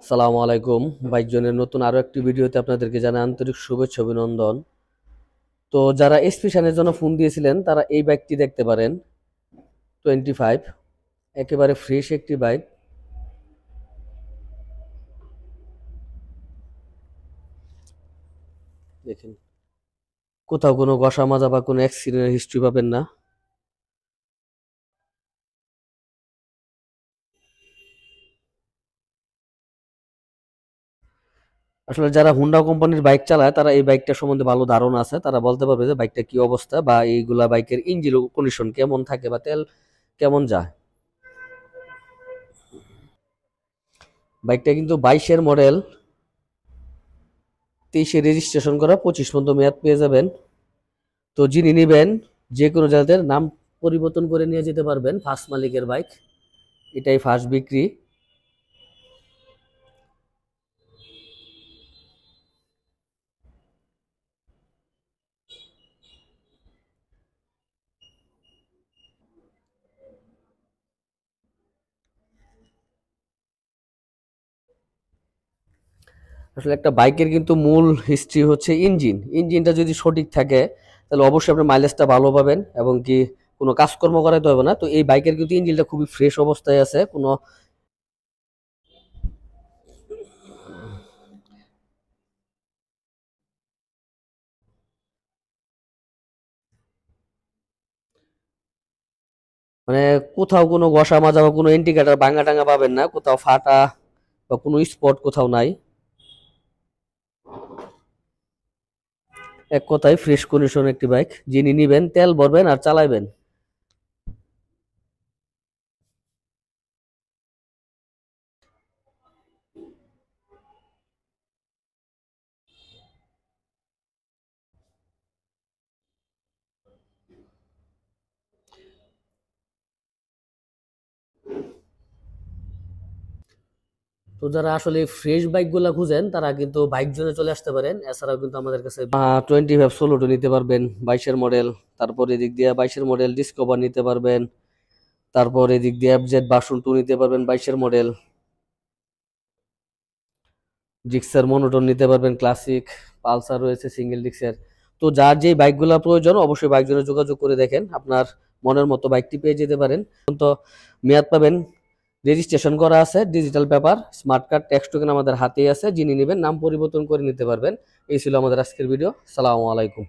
আসসালামু আলাইকুম। বাইক জনের নতুন আরো একটি ভিডিওতে আপনাদেরকে জানাই আন্তরিক শুভেচ্ছা অভিনন্দন। তো যারা এসপিশনের জন্য ফোন দিয়েছিলেন তারা এই বাইকটি দেখতে পারেন। 25 একেবারে ফ্রেশ একটি বাইক। দেখেন, কোথাও কোনো ঘষা মাজা বা কোনো অ্যাক্সিডেন্টের হিস্ট্রি পাবেন না। আসলে যারা হুন্ডা কোম্পানির বাইক চালায় তারা এই বাইকটা সম্বন্ধে ভালো ধারণা আছে, তারা বলতে পারবে যে বাইকটা কি অবস্থা বা এইগুলা বাইকের ইঞ্জিন কন্ডিশন কেমন থাকে বা তেল কেমন যায়। বাইকটা কিন্তু 22-এর মডেল, 23-এ রেজিস্ট্রেশন করা, 25 পর্যন্ত মেয়াদ পেয়ে যাবেন। তো যিনি নেবেন যে কোনো জায়গাতে নাম পরিবর্তন করে নিয়ে যেতে পারবেন। ফার্স্ট মালিকের বাইক, এটাই ফার্স্ট বিক্রি। আসলে একটা বাইকের কিন্তু মূল হিস্ট্রি হচ্ছে ইঞ্জিনটা যদি সঠিক থাকে তাহলে অবশ্যই আপনি মাইলেজটা ভালো পাবেন এবং কি কোনো কাজকর্ম করাতে হবে না। তো এই বাইকের কিন্তু ইঞ্জিনটা খুবই ফ্রেশ অবস্থায় আছে, কোনো মানে কোথাও কোনো ঘষা মাজা বা কোনো ইন্ডিকেটার ভাঙা টাঙা পাবেন না, কোথাও ফাটা বা কোনো স্পট কোথাও নাই। এক কথায় ফ্রেশ কন্ডিশন একটি বাইক। যিনি নিবেন তেল ভরবেন আর চালাবেন। তো যারা আসলে ফ্রেশ বাইক গুলা খুঁজেন তারা কিন্তু বাইক জোনে চলে আসতে পারেন। এছাড়াও কিন্তু আমাদের কাছে 25 সোলোটো নিতে পারবেন, 22-এর মডেল। তারপর এদিক দিয়ে 22-এর মডেল ডিসকভার নিতে পারবেন। তারপর এদিক দিয়ে এফজেড ভার্সন 2 নিতে পারবেন, 22-এর মডেল। জিক্সার মনোটন নিতে পারবেন, ক্লাসিক। পালসার রয়েছে সিঙ্গেল ডিক্সের। তো যার যেই বাইকগুলা প্রয়োজন অবশ্যই বাইক জোনে যোগাযোগ করে দেখেন, আপনার মনের মতো বাইকটি পেয়ে যেতে পারেন। তো মেয়াদ পাবেন, রেজিস্ট্রেশন করা আছে, digital paper, smart card, tax token আমাদের হাতেই আছে। যিনি নেবেন নাম পরিবর্তন করে নিতে পারবেন। এই ছিল আমাদের আজকের ভিডিও। সালামু আলাইকুম।